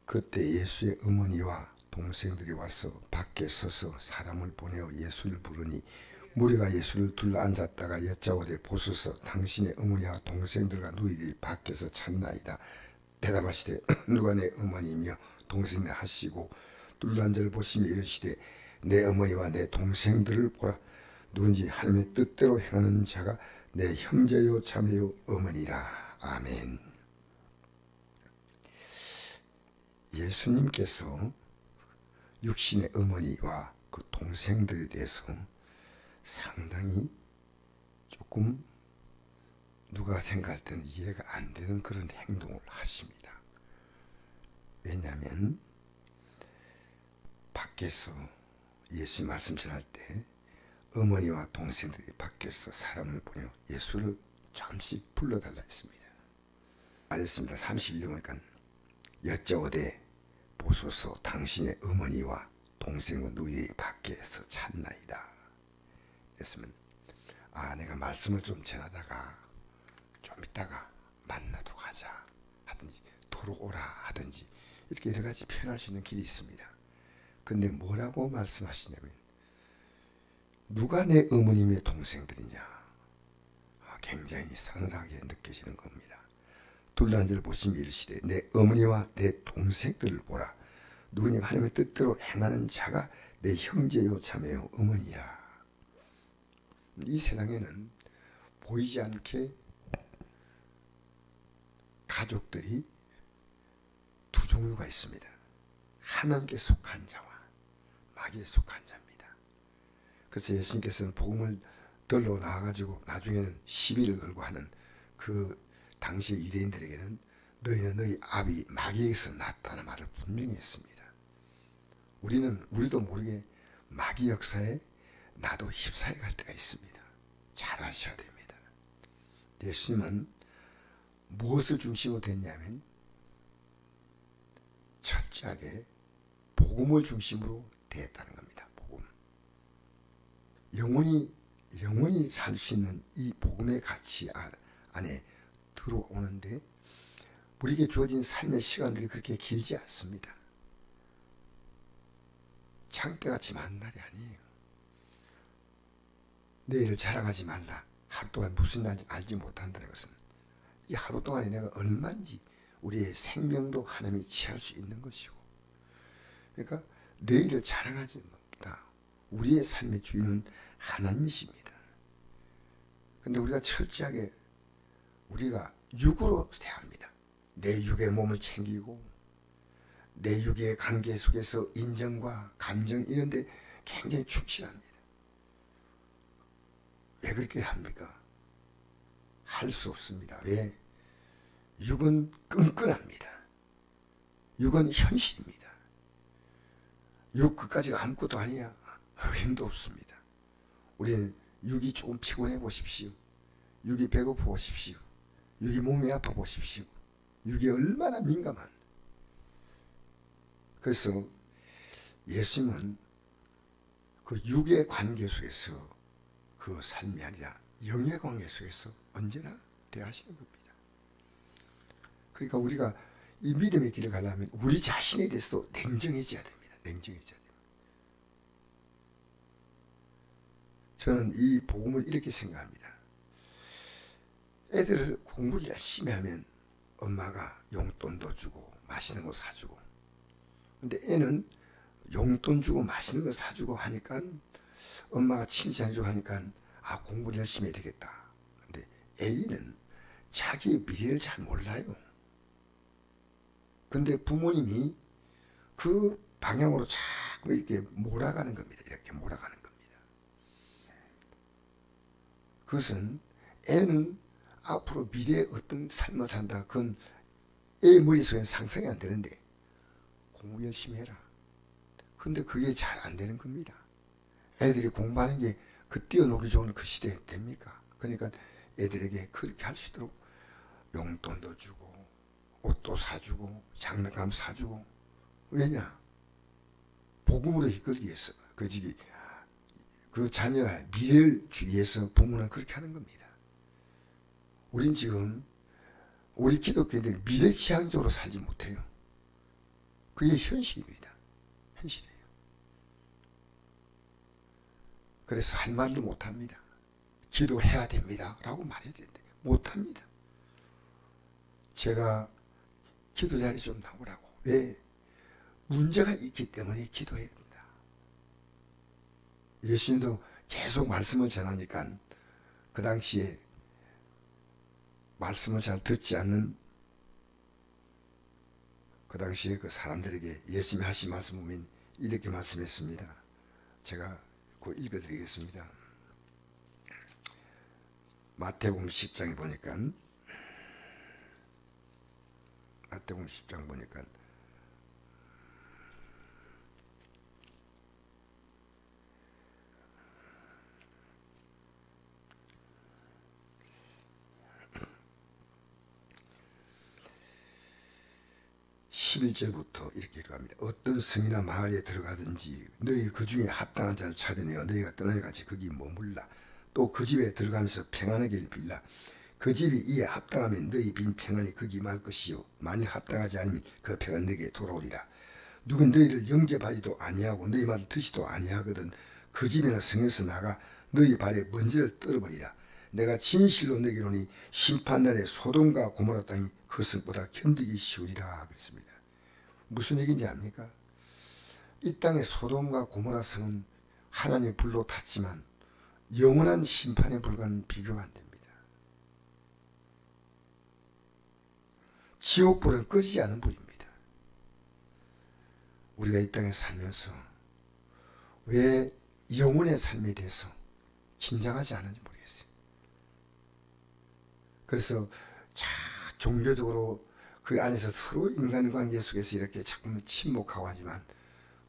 그때 예수의 어머니와 동생들이 와서 밖에 서서 사람을 보내어 예수를 부르니 무리가 예수를 둘러앉았다가 여짜오되 보소서 당신의 어머니와 동생들과 누이들이 밖에서 찾나이다. 대답하시되 누가 내 어머니이며 동생이냐 하시고 둘러앉아를 보시며 이르시되 내 어머니와 내 동생들을 보라. 누군지 하나님의 뜻대로 행하는 자가 내 형제요 자매요 어머니라. 아멘. 예수님께서 육신의 어머니와 그 동생들에 대해서 상당히 조금 누가 생각할 때는 이해가 안 되는 그런 행동을 하십니다. 왜냐하면 밖에서 예수 말씀 전할 때 어머니와 동생들이 밖에서 사람을 보내어 예수를 잠시 불러달라 했습니다. 말했습니다. 31절 보니까 여짜오되 보소서 당신의 어머니와 동생과 누이 밖에서 찾나이다. 그랬으면 내가 말씀을 좀 전하다가 좀 있다가 만나도록 하자 하든지 돌아오라 하든지 이렇게 여러 가지 표현할 수 있는 길이 있습니다. 근데 뭐라고 말씀하시냐면 누가 내 어머님의 동생들이냐. 굉장히 서늘하게 느껴지는 겁니다. 둘러앉아 보시면 이르시되 내 어머니와 내 동생들을 보라. 누구님 하나님의 뜻대로 행하는 자가 내 형제요 자매요 어머니라. 이 세상에는 보이지 않게 가족들이 두 종류가 있습니다. 하나님께 속한 자와 마귀에 속한 자입니다. 그래서 예수님께서는 복음을 들러 나와가지고 나중에는 시비를 걸고 하는 그 당시 유대인들에게는 너희는 너희 아비 마귀에게서 났다는 말을 분명히 했습니다. 우리도 모르게 마귀 역사에 나도 휩싸여 갈 때가 있습니다. 잘 아셔야 됩니다. 예수님은 무엇을 중심으로 됐냐면 철저하게 복음을 중심으로 되었다는 겁니다. 복음. 영원히 살 수 있는 이 복음의 가치 안에 들어오는데 우리에게 주어진 삶의 시간들이 그렇게 길지 않습니다. 장대같이 많은 날이 아니에요. 내일을 자랑하지 말라. 하루 동안 무슨 날인지 알지 못한다는 것은 이 하루 동안에 내가 얼마인지 우리의 생명도 하나님이 취할 수 있는 것이고, 그러니까 내일을 자랑하지 못다. 우리의 삶의 주인은 하나님이십니다. 근데 우리가 철저하게 우리가 육으로 대합니다. 내 육의 몸을 챙기고 내 육의 관계 속에서 인정과 감정 이런 데 굉장히 충실합니다. 왜 그렇게 합니까? 할 수 없습니다. 왜? 육은 끈끈합니다. 육은 현실입니다. 육 그까지가 아무것도 아니야. 어림도 없습니다. 우리는 육이 조금 피곤해 보십시오. 육이 배고파 보십시오. 육이 몸이 아파 보십시오. 육이 얼마나 민감한. 그래서 예수님은 그 육의 관계 속에서 그 삶이 아니라 영의 관계 속에서 언제나 대하시는 겁니다. 그러니까 우리가 이 믿음의 길을 가려면 우리 자신에 대해서도 냉정해져야 됩니다. 냉정해져야 됩니다. 저는 이 복음을 이렇게 생각합니다. 애들을 공부를 열심히 하면 엄마가 용돈도 주고 맛있는 거 사주고, 근데 애는 용돈 주고 맛있는 거 사주고 하니까 엄마가 칭찬해주고 하니까 공부를 열심히 해야 되겠다. 근데 애는 자기 미래를 잘 몰라요. 근데 부모님이 그 방향으로 자꾸 이렇게 몰아가는 겁니다. 이렇게 몰아가는 겁니다. 그것은 애는 앞으로 미래에 어떤 삶을 산다. 그건 애 머릿속에 상상이 안 되는데 공부 열심히 해라. 근데 그게 잘 안 되는 겁니다. 애들이 공부하는 게 그 뛰어놀기 좋은 그 시대에 됩니까? 그러니까 애들에게 그렇게 할 수 있도록 용돈도 주고 옷도 사주고 장난감 사주고. 왜냐? 복음으로 이끌기 위해서 그 자녀의 미래를 주기 위해서 부모는 그렇게 하는 겁니다. 우린 지금 우리 기독교인들이 미래지향적으로 살지 못해요. 그게 현실입니다. 현실이에요. 그래서 할 말도 못합니다. 기도해야 됩니다 라고 말해야 되는데 못합니다. 제가 기도 자리 좀 나오라고. 왜? 문제가 있기 때문에 기도해야 된다. 예수님도 계속 말씀을 전하니까 그 당시에 말씀을 잘 듣지 않는 그 당시에 그 사람들에게 예수님이 하신 말씀 보면 이렇게 말씀했습니다. 제가 그 읽어드리겠습니다. 마태복음 10장에 보니까 마태복음 10장 보니까 (11절부터) 이렇게 읽어갑니다. 어떤 성이나 마을에 들어가든지 너희 그 중에 합당한 자를 찾아내어 너희가 떠나가지 거기 머물라. 또 그 집에 들어가면서 평안하기를 빌라. 그 집이 이에 합당하면 너희 빈 평안이 거기 말 것이요 만일 합당하지 않으면 그 평안 너희에게 돌아오리라. 누구 너희를 영접하지도 아니하고 너희 말을 듣지도 아니하거든 그 집이나 성에서 나가 너희 발에 먼지를 떨어버리라. 내가 진실로 너희로니 심판날에 소돔과 고모라 땅이 그것보다 견디기 쉬우리라 그랬습니다. 무슨 얘기인지 압니까? 이 땅의 소돔과 고모라 성은 하나님의 불로 탔지만 영원한 심판의 불과는 비교가 안 됩니다. 지옥불은 꺼지지 않은 불입니다. 우리가 이 땅에 살면서 왜 영혼의 삶에 대해서 긴장하지 않는지 모르겠어요. 그래서 종교적으로 그 안에서 서로 인간관계 속에서 이렇게 자꾸만 침묵하고 하지만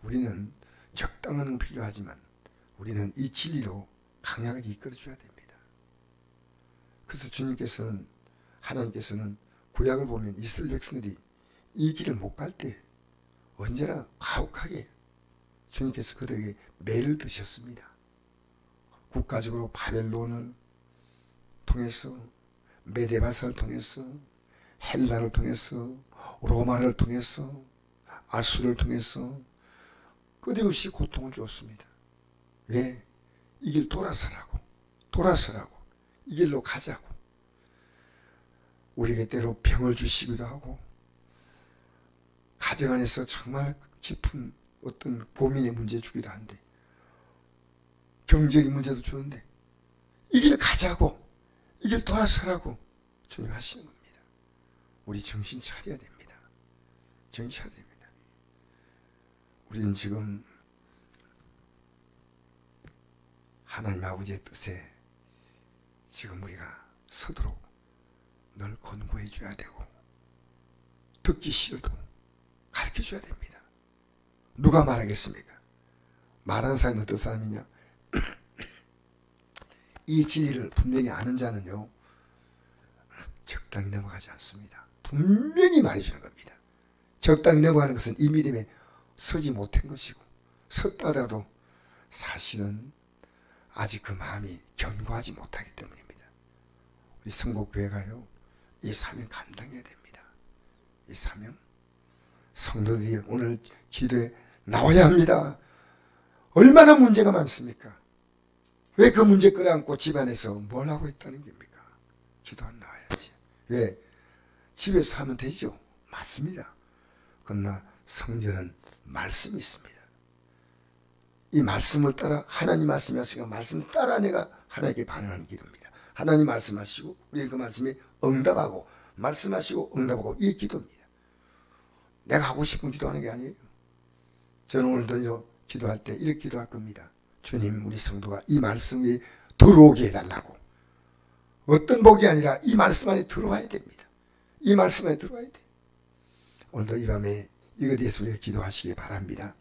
우리는 적당한 필요하지만 우리는 이 진리로 강하게 이끌어줘야 됩니다. 그래서 주님께서는 하나님께서는 구약을 보면 이스라엘 백성들이 이 길을 못 갈 때 언제나 가혹하게 주님께서 그들에게 매를 드셨습니다. 국가적으로 바벨론을 통해서 메데바사를 통해서 헬라를 통해서 로마를 통해서 아수르를 통해서 끊임없이 고통을 주었습니다. 왜? 이 길 돌아서라고 이 길로 가자고. 우리에게 때로 병을 주시기도 하고 가정 안에서 정말 깊은 어떤 고민의 문제 주기도 한데 경제의 문제도 주는데 이 길 가자고 이 길 돌아서라고 주님 하시는 겁니다. 우리 정신 차려야 됩니다. 정신 차려야 됩니다. 우리는 지금 하나님 아버지의 뜻에 지금 우리가 서도록 늘 권고해 줘야 되고 듣기 싫어도 가르쳐 줘야 됩니다. 누가 말하겠습니까? 말하는 사람이 어떤 사람이냐? 이 진리를 분명히 아는 자는요 적당히 넘어가지 않습니다. 분명히 말해주는 겁니다. 적당히 넘어가는 것은 이 믿음에 서지 못한 것이고 섰다 하더라도 사실은 아직 그 마음이 견고하지 못하기 때문입니다. 우리 성복교회가요 이 사명 감당해야 됩니다. 이 사명 성도들이 오늘 기도에 나와야 합니다. 얼마나 문제가 많습니까? 왜 그 문제 끌어안고 집안에서 뭘 하고 있다는 겁니까? 기도 안 나와야지. 왜? 집에서 하면 되죠. 맞습니다. 그러나 성전은 말씀이 있습니다. 이 말씀을 따라 하나님 말씀이 하시니까 말씀 따라 내가 하나님께 반응하는 기도입니다. 하나님 말씀하시고 우리 그 말씀에 응답하고 말씀하시고 응답하고 이 기도입니다. 내가 하고 싶은 기도하는 게 아니에요. 저는 오늘도 기도할 때 이렇게 기도할 겁니다. 주님 우리 성도가 이 말씀에 들어오게 해달라고. 어떤 복이 아니라 이 말씀 안에 들어와야 됩니다. 이 말씀 안에 들어와야 돼. 오늘도 이 밤에 이거에 대해서 우리가 기도하시기 바랍니다.